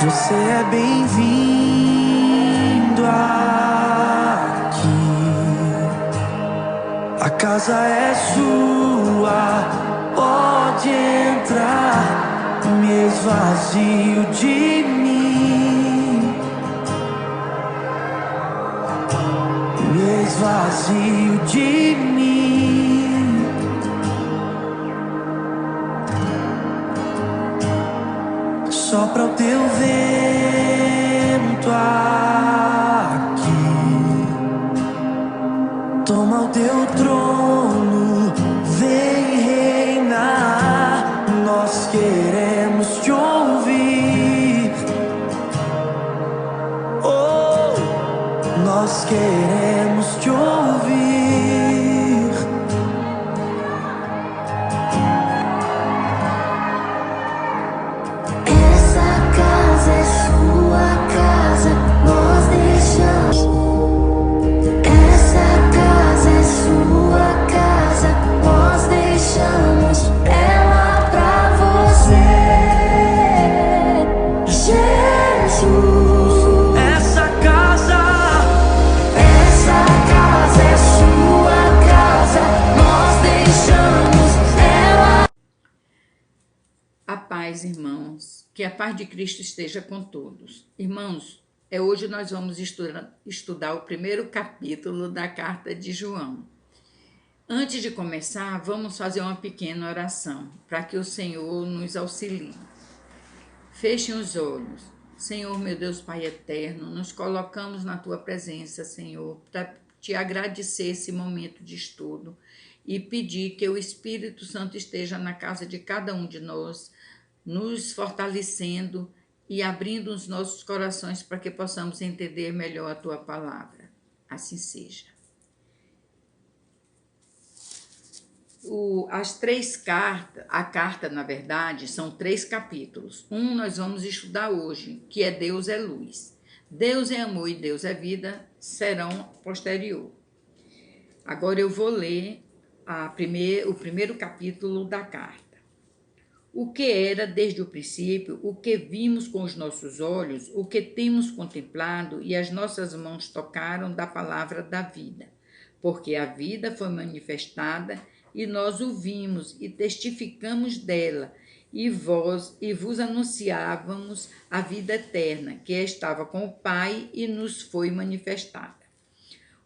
Você é bem-vindo aqui. A casa é sua, pode entrar. Me esvazio de mim, me esvazio de mim. Sopra o teu vento aqui, toma o teu trono, vem reinar. Nós queremos te ouvir, oh, nós queremos te ouvir. Irmãos, que a paz de Cristo esteja com todos. Irmãos, hoje nós vamos estudar o primeiro capítulo da carta de João. Antes de começar, vamos fazer uma pequena oração para que o Senhor nos auxilie. Fechem os olhos. Senhor, meu Deus, Pai eterno, nos colocamos na Tua presença, Senhor, para Te agradecer esse momento de estudo e pedir que o Espírito Santo esteja na casa de cada um de nós, nos fortalecendo e abrindo os nossos corações para que possamos entender melhor a Tua palavra. Assim seja. As três cartas, a carta, na verdade, são 3 capítulos. Nós vamos estudar hoje, que é Deus é luz. Deus é amor e Deus é vida, serão posterior. Agora eu vou ler o primeiro capítulo da carta. O que era desde o princípio, o que vimos com os nossos olhos, o que temos contemplado e as nossas mãos tocaram da palavra da vida. Porque a vida foi manifestada e nós o vimos e testificamos dela, e vos anunciávamos a vida eterna, que estava com o Pai e nos foi manifestada.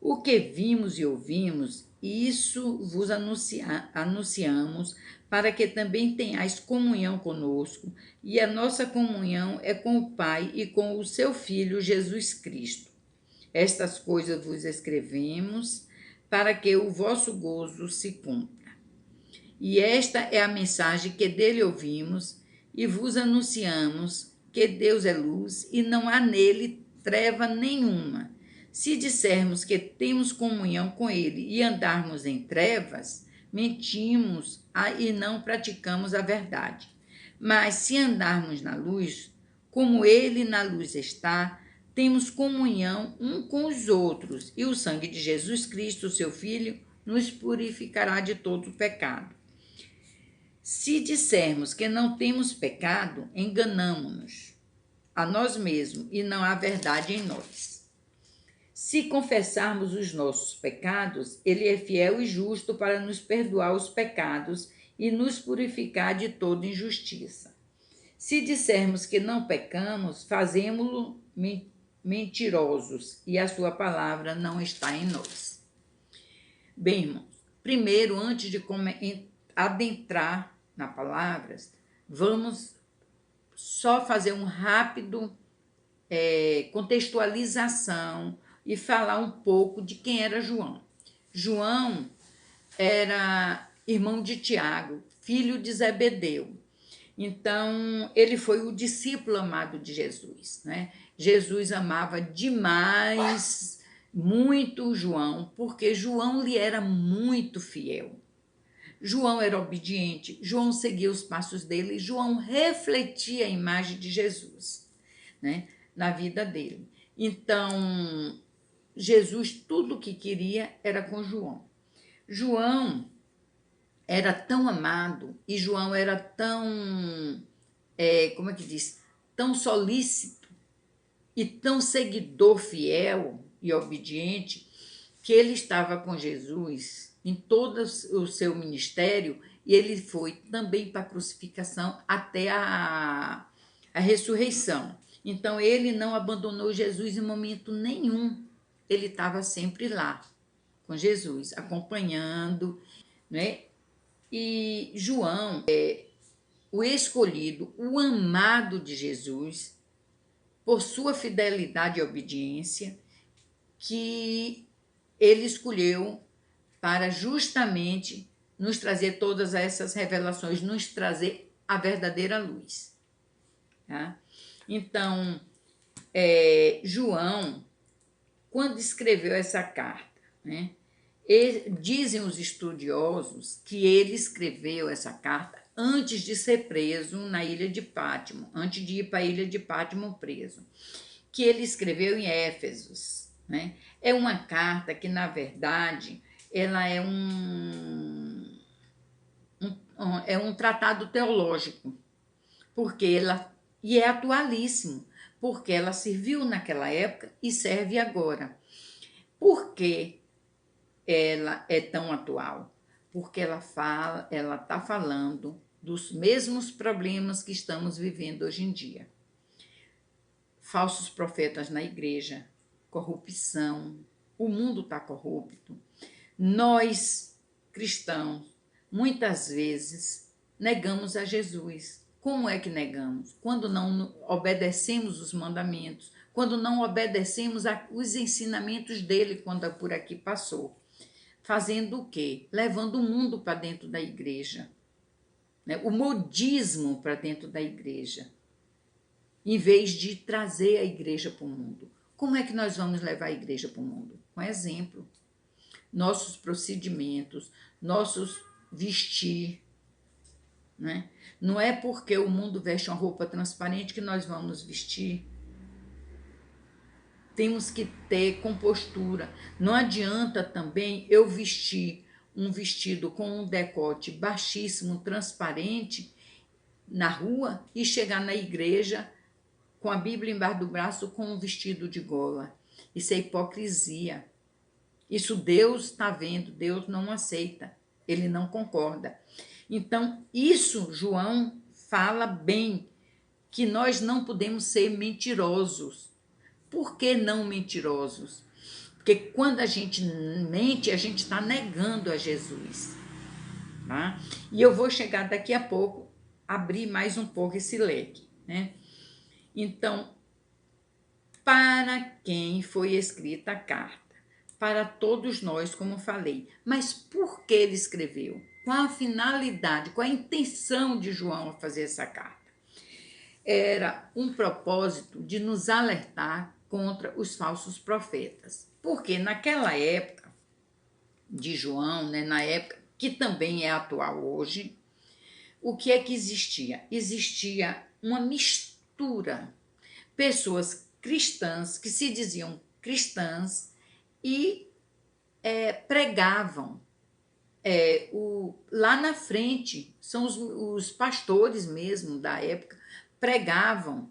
O que vimos e ouvimos, isso vos anunciamos, para que também tenhais comunhão conosco, e a nossa comunhão é com o Pai e com o seu Filho Jesus Cristo. Estas coisas vos escrevemos, para que o vosso gozo se cumpra. E esta é a mensagem que dele ouvimos, e vos anunciamos, que Deus é luz, e não há nele treva nenhuma. Se dissermos que temos comunhão com ele e andarmos em trevas, mentimos e não praticamos a verdade. Mas se andarmos na luz, como ele na luz está, temos comunhão um com os outros, e o sangue de Jesus Cristo, seu Filho, nos purificará de todo pecado. Se dissermos que não temos pecado, enganamo-nos a nós mesmos e não há verdade em nós. Se confessarmos os nossos pecados, ele é fiel e justo para nos perdoar os pecados e nos purificar de toda injustiça. Se dissermos que não pecamos, fazemo-lo mentirosos e a sua palavra não está em nós. Bem, irmãos, primeiro, antes de adentrar na palavra, vamos só fazer um rápido contextualização e falar um pouco de quem era João. João era irmão de Tiago, filho de Zebedeu. Então, ele foi o discípulo amado de Jesus, né? Jesus amava demais, muito João, porque João lhe era muito fiel. João era obediente, João seguia os passos dele, João refletia a imagem de Jesus, né, na vida dele. Então, Jesus, tudo o que queria era com João. João era tão amado e João era tão, tão solícito e tão seguidor fiel e obediente, que ele estava com Jesus em todo o seu ministério, e ele foi também para a crucificação até a ressurreição. Então ele não abandonou Jesus em momento nenhum, ele estava sempre lá com Jesus, acompanhando, né? E João é o escolhido, o amado de Jesus, por sua fidelidade e obediência, que ele escolheu para justamente nos trazer todas essas revelações, nos trazer a verdadeira luz. Tá? Então, João, quando escreveu essa carta, né, dizem os estudiosos que ele escreveu essa carta antes de ser preso na ilha de Pátimo, antes de ir para a ilha de Pátimo preso, que ele escreveu em Éfesos, né? É uma carta que, na verdade, ela é um tratado teológico, porque e é atualíssimo, porque ela serviu naquela época e serve agora. Por que ela é tão atual? Porque ela está falando dos mesmos problemas que estamos vivendo hoje em dia. Falsos profetas na igreja, corrupção, o mundo está corrupto. Nós, cristãos, muias vezes negamos a Jesus. Como é que negamos? Quando não obedecemos os mandamentos, quando não obedecemos os ensinamentos dele quando por aqui passou. Fazendo o quê? Levando o mundo para dentro da igreja, né? O modismo para dentro da igreja, em vez de trazer a igreja para o mundo. Como é que nós vamos levar a igreja para o mundo? Com exemplo. Nossos procedimentos, nossos vestir, né? Não é porque o mundo veste uma roupa transparente que nós vamos vestir. Temos que ter compostura. Não adianta também eu vestir um vestido com um decote baixíssimo, transparente, na rua e chegar na igreja com a Bíblia embaixo do braço com um vestido de gola. Isso é hipocrisia. Isso Deus está vendo, Deus não aceita, ele não concorda. Então, isso João fala bem, que nós não podemos ser mentirosos. Por que não mentirosos? Porque quando a gente mente, a gente está negando a Jesus. Tá? E eu vou chegar daqui a pouco, abrir mais um pouco esse leque, né? Então, para quem foi escrita a carta? Para todos nós, como falei. Mas por que ele escreveu? Qual a finalidade, qual a intenção de João a fazer essa carta? Era um propósito de nos alertar contra os falsos profetas. Porque naquela época de João, né, na época que também é atual hoje, o que é que existia? Existia uma mistura. Pessoas cristãs que se diziam cristãs e pregavam. Lá na frente, são os pastores mesmo da época, pregavam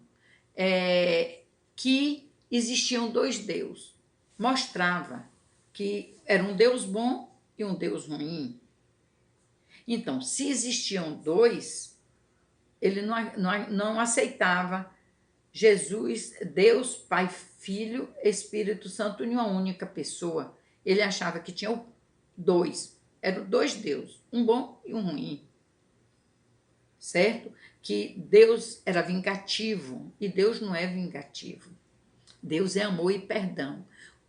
que existiam dois deuses. Mostrava que era um Deus bom e um Deus ruim. Então, se existiam dois, ele não aceitava Jesus, Deus, Pai, Filho, Espírito Santo em uma única pessoa. Ele achava que tinha dois. Eram dois deuses, um bom e um ruim. Certo? Que Deus era vingativo e Deus não é vingativo. Deus é amor e perdão.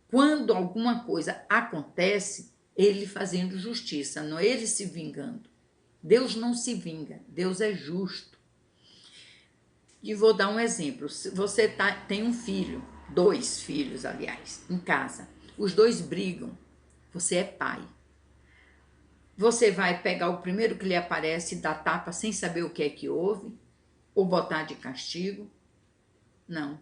Quando alguma coisa acontece, ele fazendo justiça, não é ele se vingando. Deus não se vinga, Deus é justo. E vou dar um exemplo. Se você tem um filho, 2 filhos, aliás, em casa. Os 2 brigam. Você é pai. Você vai pegar o primeiro que lhe aparece e dar tapa sem saber o que é que houve? Ou botar de castigo? Não.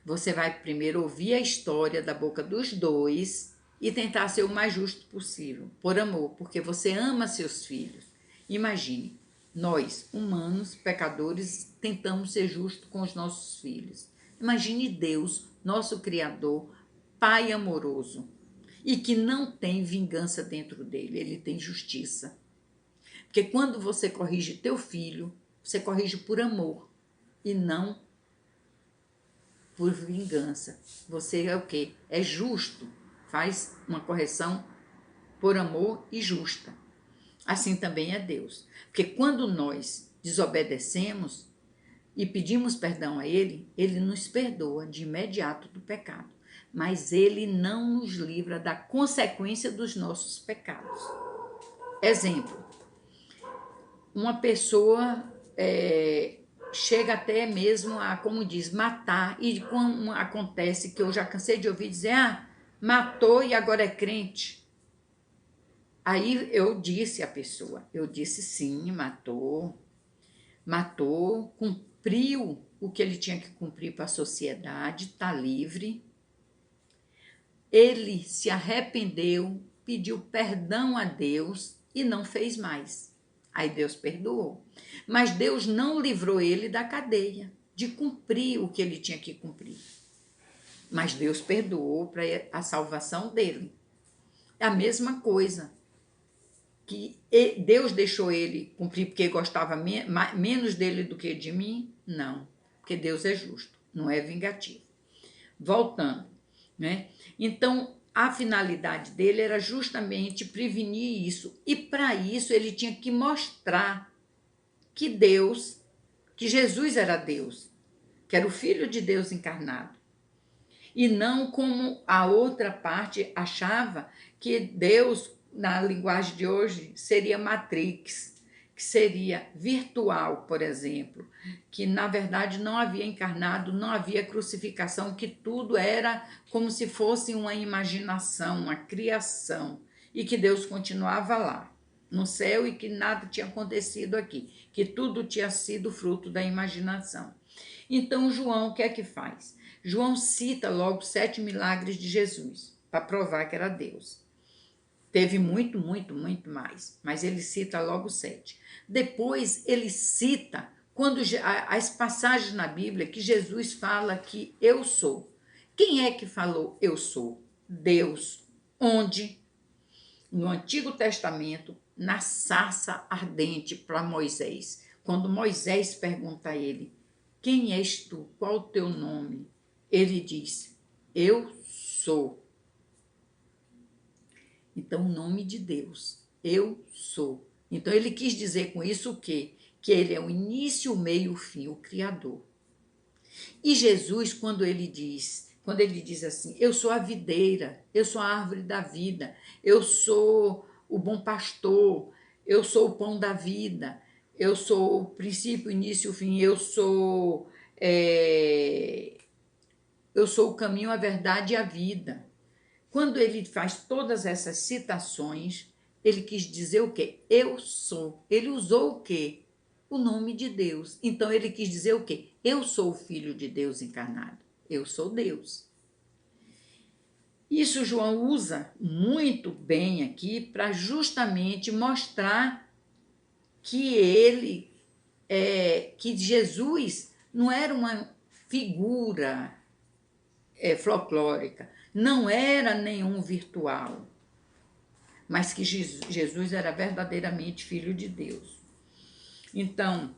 Você vai primeiro ouvir a história da boca dos 2 e tentar ser o mais justo possível, por amor, porque você ama seus filhos. Imagine, Nós, humanos, pecadores, tentamos ser justos com os nossos filhos. Imagine Deus, nosso Criador, Pai amoroso, e que não tem vingança dentro dele, ele tem justiça. Porque quando você corrige teu filho, você corrige por amor e não por vingança. Você é o quê? É justo, faz uma correção por amor e justa. Assim também é Deus. Porque quando nós desobedecemos e pedimos perdão a Ele, Ele nos perdoa de imediato do pecado. Mas Ele não nos livra da consequência dos nossos pecados. Exemplo, uma pessoa chega até mesmo a, como diz, matar. E como acontece que eu já cansei de ouvir dizer, matou e agora é crente. Aí eu disse à pessoa, eu disse sim, matou, cumpriu o que ele tinha que cumprir para a sociedade, está livre. Ele se arrependeu, pediu perdão a Deus e não fez mais. Aí Deus perdoou. Mas Deus não livrou ele da cadeia, de cumprir o que ele tinha que cumprir. Mas Deus perdoou para a salvação dele. É a mesma coisa. Que Deus deixou ele cumprir porque gostava menos dele do que de mim? Não, porque Deus é justo, não é vingativo. Voltando, né? Então, a finalidade dele era justamente prevenir isso, e para isso ele tinha que mostrar que Deus, que Jesus era Deus, que era o Filho de Deus encarnado. E não como a outra parte achava que Deus, na linguagem de hoje, seria Matrix, que seria virtual, por exemplo, que na verdade não havia encarnado, não havia crucificação, que tudo era como se fosse uma imaginação, uma criação, e que Deus continuava lá, no céu, e que nada tinha acontecido aqui, que tudo tinha sido fruto da imaginação. Então João, o que é que faz? João cita logo 7 milagres de Jesus, para provar que era Deus. Teve muito mais, mas ele cita logo 7. Depois ele cita quando as passagens na Bíblia que Jesus fala que eu sou. Quem é que falou eu sou? Deus. Onde? No Antigo Testamento, na sarça ardente para Moisés. Quando Moisés pergunta a ele, quem és tu? Qual o teu nome? Ele diz, eu sou. Então, o nome de Deus, eu sou. Então, ele quis dizer com isso o quê? Que ele é o início, o meio e o fim, o Criador. E Jesus, quando ele diz assim, eu sou a videira, eu sou a árvore da vida, eu sou o bom pastor, eu sou o pão da vida, eu sou o princípio, o início e o fim, eu sou o caminho, a verdade e a vida. Quando ele faz todas essas citações, ele quis dizer o quê? Eu sou. Ele usou o quê? O nome de Deus. Então ele quis dizer o quê? Eu sou o Filho de Deus encarnado. Eu sou Deus. Isso João usa muito bem aqui para justamente mostrar que que Jesus não era uma figura folclórica, não era nenhum virtual, mas que Jesus era verdadeiramente Filho de Deus. Então,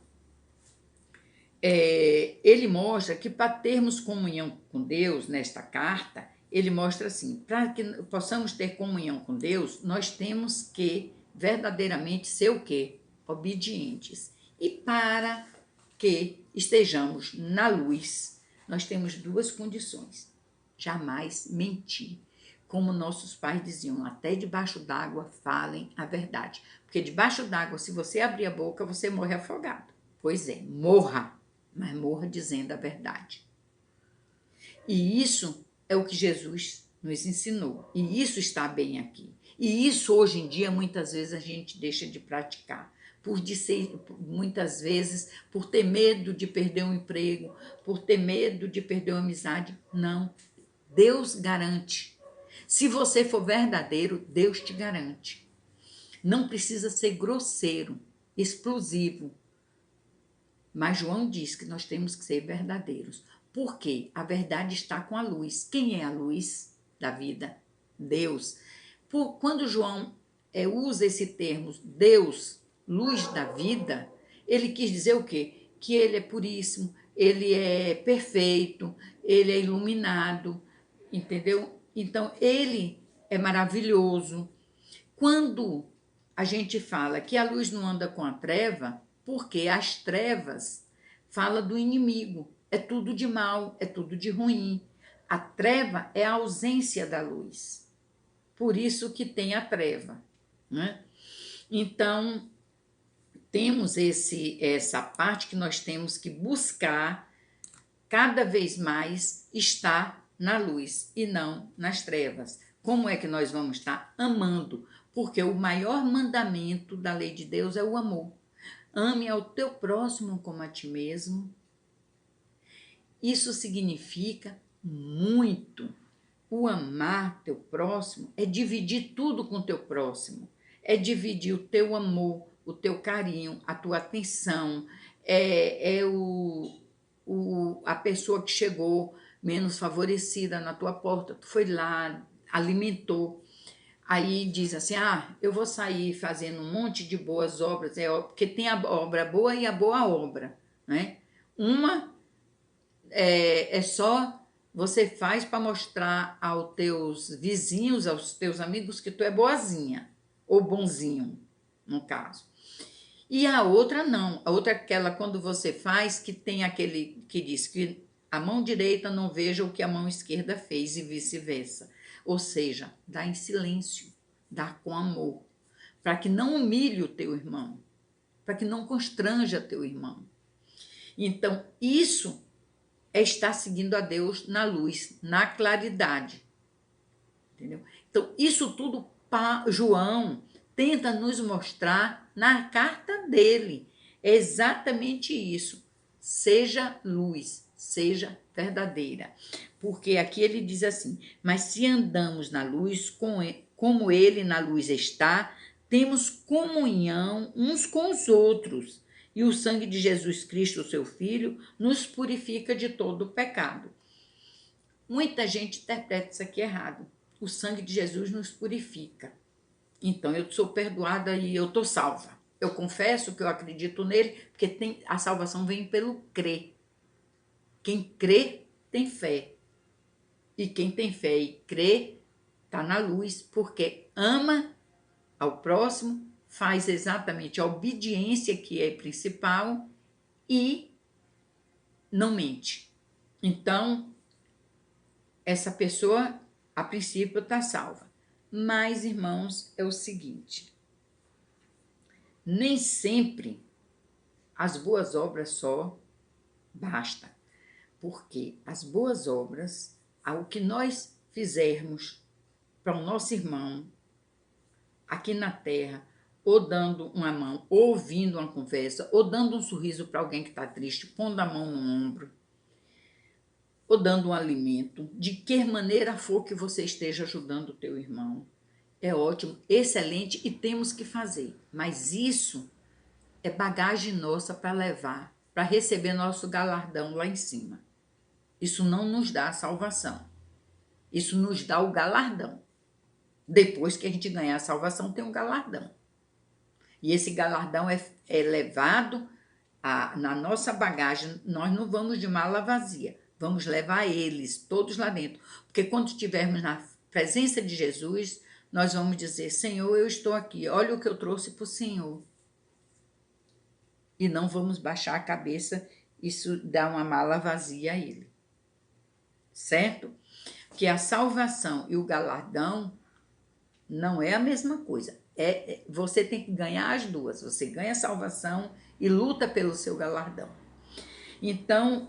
ele mostra que para termos comunhão com Deus, nesta carta, ele mostra assim, para que possamos ter comunhão com Deus, nós temos que verdadeiramente ser o quê? Obedientes. E para que estejamos na luz, nós temos 2 condições. Jamais mentir. Como nossos pais diziam, até debaixo d'água falem a verdade. Porque debaixo d'água, se você abrir a boca, você morre afogado. Pois é, morra, mas morra dizendo a verdade. E isso é o que Jesus nos ensinou. E isso está bem aqui. E isso hoje em dia, muitas vezes, a gente deixa de praticar. Muitas vezes, por ter medo de perder um emprego, por ter medo de perder uma amizade. Não. Deus garante. Se você for verdadeiro, Deus te garante. Não precisa ser grosseiro. explosivo. Mas João diz que nós temos que ser verdadeiros. Por quê? A verdade está com a luz. Quem é a luz da vida? Deus. Quando João usa esse termo, Deus, luz da vida, ele quis dizer o quê? Que ele é puríssimo, ele é perfeito, ele é iluminado, entendeu? Então, ele é maravilhoso. Quando a gente fala que a luz não anda com a treva, porque as trevas fala do inimigo, é tudo de mal, é tudo de ruim. A treva é a ausência da luz. Por isso que tem a treva, né? Então, temos essa parte que nós temos que buscar cada vez mais estar na luz e não nas trevas. Como é que nós vamos estar? Amando, porque o maior mandamento da lei de Deus é o amor. Ame ao teu próximo como a ti mesmo. Isso significa muito. O amar teu próximo é dividir tudo com teu próximo. É dividir o teu amor, o teu carinho, a tua atenção. A pessoa que chegou menos favorecida na tua porta. Tu foi lá, alimentou. Aí diz assim, eu vou sair fazendo um monte de boas obras, porque tem a obra boa e a boa obra, né? Uma só você faz para mostrar aos teus vizinhos, aos teus amigos que tu é boazinha, ou bonzinho, no caso. E a outra não, a outra é aquela quando você faz que tem aquele que diz que a mão direita não veja o que a mão esquerda fez e vice-versa. Ou seja, dá em silêncio, dá com amor, para que não humilhe o teu irmão, para que não constranja teu irmão. Então, isso é estar seguindo a Deus na luz, na claridade. Entendeu? Então, isso tudo João tenta nos mostrar na carta dele. É exatamente isso. Seja luz, seja verdadeira. Porque aqui ele diz assim, mas se andamos na luz, como ele na luz está, temos comunhão uns com os outros. E o sangue de Jesus Cristo, seu Filho, nos purifica de todo o pecado. Muita gente interpreta isso aqui errado. O sangue de Jesus nos purifica. Então, eu sou perdoada e eu estou salva. Eu confesso que eu acredito nele, porque a salvação vem pelo crer. Quem crê, tem fé. E quem tem fé e crê, está na luz, porque ama ao próximo, faz exatamente a obediência que é principal e não mente. Então, essa pessoa, a princípio, está salva. Mas, irmãos, é o seguinte, nem sempre as boas obras só basta, porque as boas obras, o que nós fizermos para o nosso irmão aqui na terra, ou dando uma mão, ou ouvindo uma conversa, ou dando um sorriso para alguém que está triste, pondo a mão no ombro, ou dando um alimento, de que maneira for que você esteja ajudando o teu irmão, é ótimo, excelente e temos que fazer. Mas isso é bagagem nossa para levar, para receber nosso galardão lá em cima. Isso não nos dá a salvação. Isso nos dá o galardão. Depois que a gente ganhar a salvação, tem um galardão. E esse galardão é levado na nossa bagagem. Nós não vamos de mala vazia. Vamos levar eles todos lá dentro. Porque quando estivermos na presença de Jesus, nós vamos dizer, Senhor, eu estou aqui. Olha o que eu trouxe para o Senhor. E não vamos baixar a cabeça. Isso dá uma mala vazia a ele. Certo? Que a salvação e o galardão não é a mesma coisa. Você tem que ganhar as duas. Você ganha a salvação e luta pelo seu galardão. Então,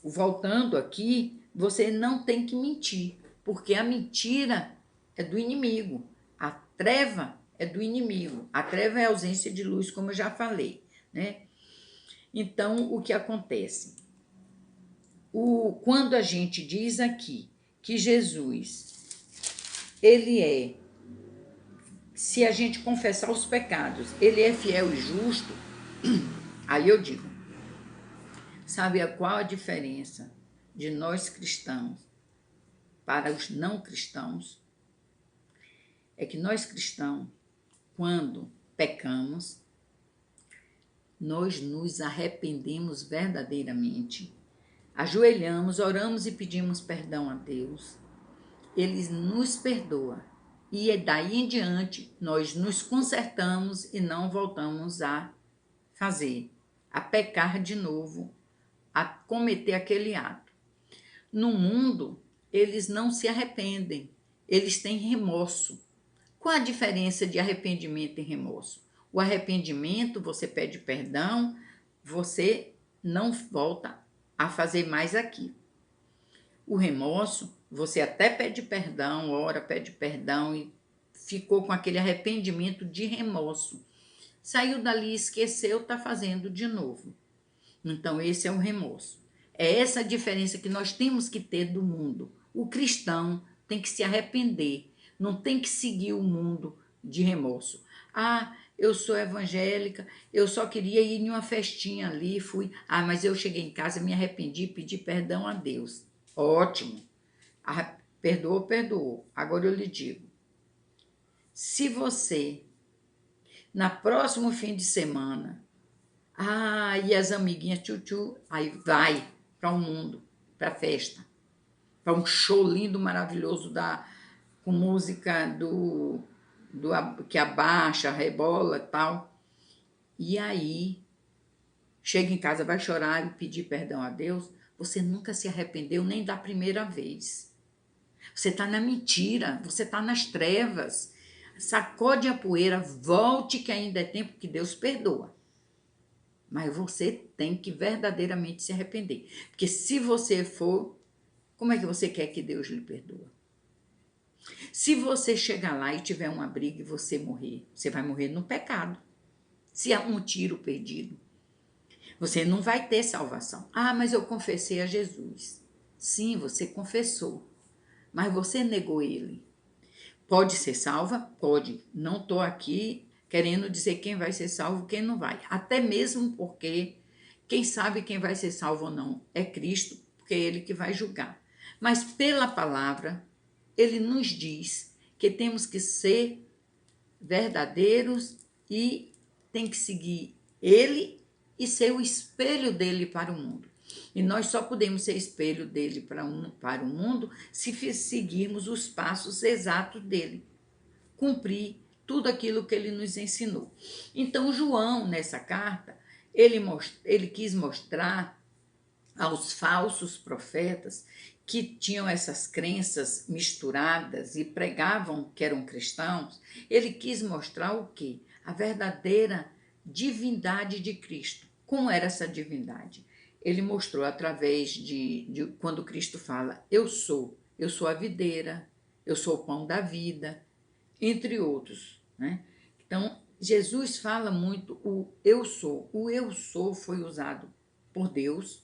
voltando aqui, você não tem que mentir, porque a mentira é do inimigo. A treva é do inimigo. A treva é a ausência de luz, como eu já falei, né? Então, o que acontece? Quando a gente diz aqui que Jesus, ele se a gente confessar os pecados, ele é fiel e justo. Aí eu digo, sabe qual a diferença de nós cristãos para os não cristãos? É que nós cristãos, quando pecamos, nós nos arrependemos verdadeiramente, ajoelhamos, oramos e pedimos perdão a Deus, Ele nos perdoa, e daí em diante nós nos consertamos e não voltamos a fazer, a pecar de novo, a cometer aquele ato. No mundo, eles não se arrependem, eles têm remorso. Qual a diferença de arrependimento e remorso? O arrependimento, você pede perdão, você não volta a fazer mais aquilo. O remorso, você até pede perdão, ora, pede perdão e ficou com aquele arrependimento de remorso. Saiu dali, esqueceu, está fazendo de novo. Então, esse é o remorso. É essa a diferença que nós temos que ter do mundo. O cristão tem que se arrepender, não tem que seguir o mundo de remorso. Ah, eu sou evangélica, eu só queria ir em uma festinha ali, fui. Ah, mas eu cheguei em casa, me arrependi, pedi perdão a Deus. Ótimo. Perdoou, perdoou. Agora eu lhe digo, se você, na próximo fim de semana, e as amiguinhas, tchutchu, aí vai para o mundo, para a festa, para um show lindo, maravilhoso, com música que abaixa, rebola e tal. E aí, chega em casa, vai chorar e pedir perdão a Deus, você nunca se arrependeu nem da primeira vez. Você está na mentira, você está nas trevas. Sacode a poeira, volte que ainda é tempo que Deus perdoa. Mas você tem que verdadeiramente se arrepender. Porque se você for, como é que você quer que Deus lhe perdoa? Se você chegar lá e tiver uma briga e você morrer, você vai morrer no pecado. Se há um tiro perdido, você não vai ter salvação. Ah, mas eu confessei a Jesus. Sim, você confessou, mas você negou ele. Pode ser salva? Pode. Não estou aqui querendo dizer quem vai ser salvo e quem não vai. Até mesmo porque quem sabe quem vai ser salvo ou não é Cristo, porque é Ele que vai julgar. Mas pela palavra, Ele nos diz que temos que ser verdadeiros e tem que seguir Ele e ser o espelho dele para o mundo. E nós só podemos ser espelho dele para o mundo se seguirmos os passos exatos dele, cumprir tudo aquilo que ele nos ensinou. Então, João, nessa carta, ele quis mostrar aos falsos profetas que tinham essas crenças misturadas e pregavam que eram cristãos, ele quis mostrar o quê? A verdadeira divindade de Cristo. Como era essa divindade? Ele mostrou através de quando Cristo fala, eu sou a videira, eu sou o pão da vida, entre outros, né? Então, Jesus fala muito o eu sou. O eu sou foi usado por Deus,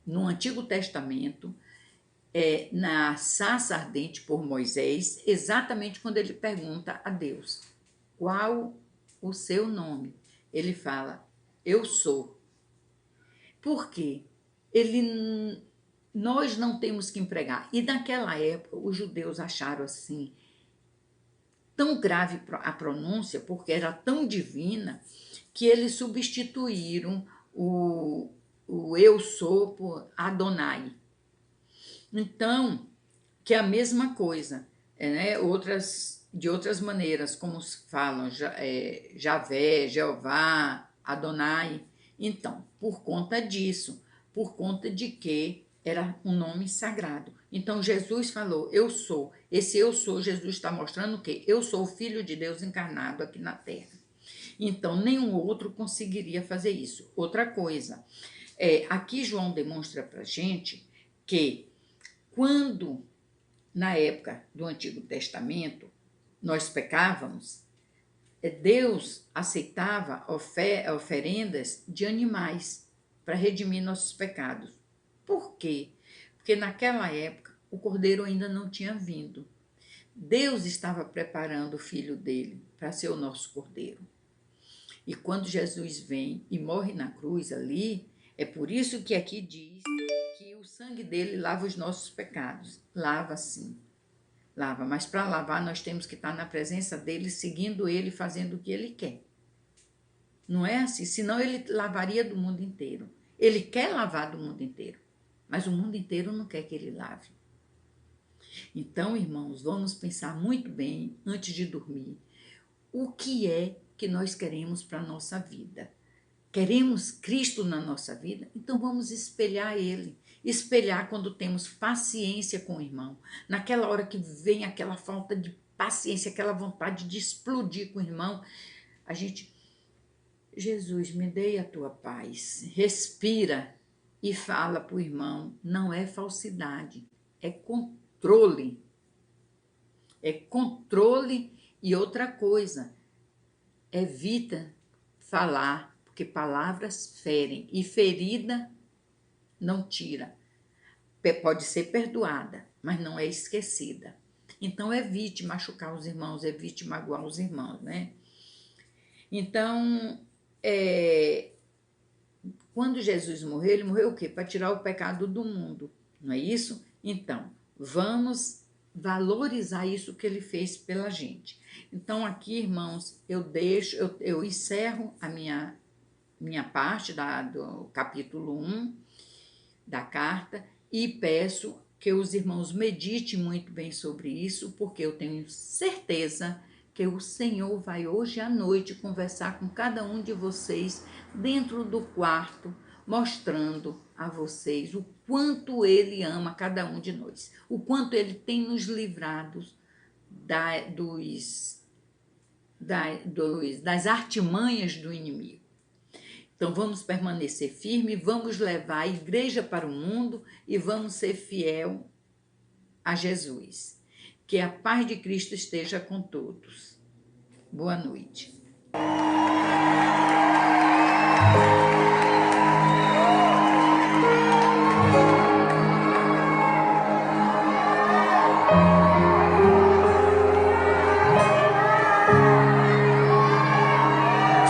no Antigo Testamento, na sarça ardente por Moisés, exatamente quando ele pergunta a Deus, qual o seu nome? Ele fala, eu sou. Por quê? Nós não temos que empregar. E naquela época, os judeus acharam assim, tão grave a pronúncia, porque era tão divina, que eles substituíram o eu sou por Adonai. Então, que é a mesma coisa, né? De outras maneiras, como falam Javé, Jeová, Adonai. Então, por conta disso, por conta de que era um nome sagrado. Então, Jesus falou, eu sou. Esse eu sou, Jesus está mostrando o quê? Eu sou o Filho de Deus encarnado aqui na Terra. Então, nenhum outro conseguiria fazer isso. Outra coisa, aqui João demonstra para a gente que quando, na época do Antigo Testamento, nós pecávamos, Deus aceitava oferendas de animais para redimir nossos pecados. Por quê? Porque naquela época o cordeiro ainda não tinha vindo. Deus estava preparando o filho dele para ser o nosso cordeiro. E quando Jesus vem e morre na cruz ali, é por isso que aqui diz que o sangue dele lava os nossos pecados. Lava sim, lava. Mas para lavar nós temos que estar na presença dele, seguindo ele, fazendo o que ele quer. Não é assim, senão ele lavaria do mundo inteiro. Ele quer lavar do mundo inteiro, mas o mundo inteiro não quer que ele lave. Então, irmãos, vamos pensar muito bem antes de dormir. O que é que nós queremos para a nossa vida? Queremos Cristo na nossa vida? Então vamos espelhar Ele. Espelhar quando temos paciência com o irmão. Naquela hora que vem aquela falta de paciência, aquela vontade de explodir com o irmão, a gente, Jesus, me dê a tua paz. Respira e fala para o irmão. Não é falsidade, é controle. É controle e outra coisa. Evita falar, porque palavras ferem e ferida não tira. Pode ser perdoada, mas não é esquecida. Então evite machucar os irmãos, evite magoar os irmãos, né? Então, quando Jesus morreu, ele morreu o quê? Para tirar o pecado do mundo, não é isso? Então, vamos valorizar isso que ele fez pela gente. Então aqui, irmãos, eu encerro a minha parte do capítulo 1 da carta e peço que os irmãos meditem muito bem sobre isso, porque eu tenho certeza que o Senhor vai hoje à noite conversar com cada um de vocês dentro do quarto, mostrando a vocês o quanto Ele ama cada um de nós, o quanto Ele tem nos livrado das artimanhas do inimigo. Então vamos permanecer firmes, vamos levar a igreja para o mundo e vamos ser fiel a Jesus. Que a paz de Cristo esteja com todos. Boa noite.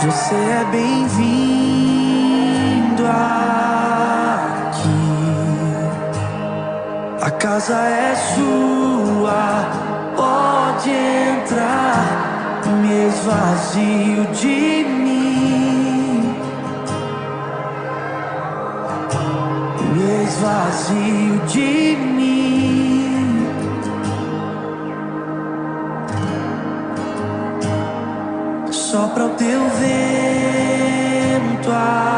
Você é bem-vindo aqui. A casa é sua, pode entrar. Me esvazio de mim, me esvazio de mim. Sopra o teu vento aqui,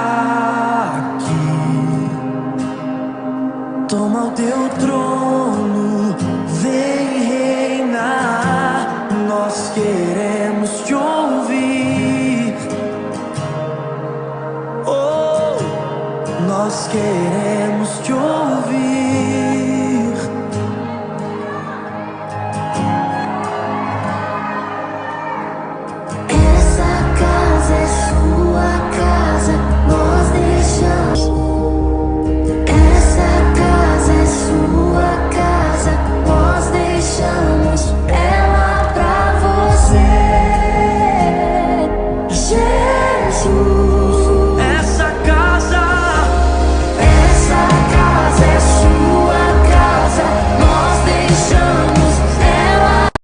toma o teu trono, vem reinar. Nós queremos te ouvir. Oh, nós queremos te ouvir.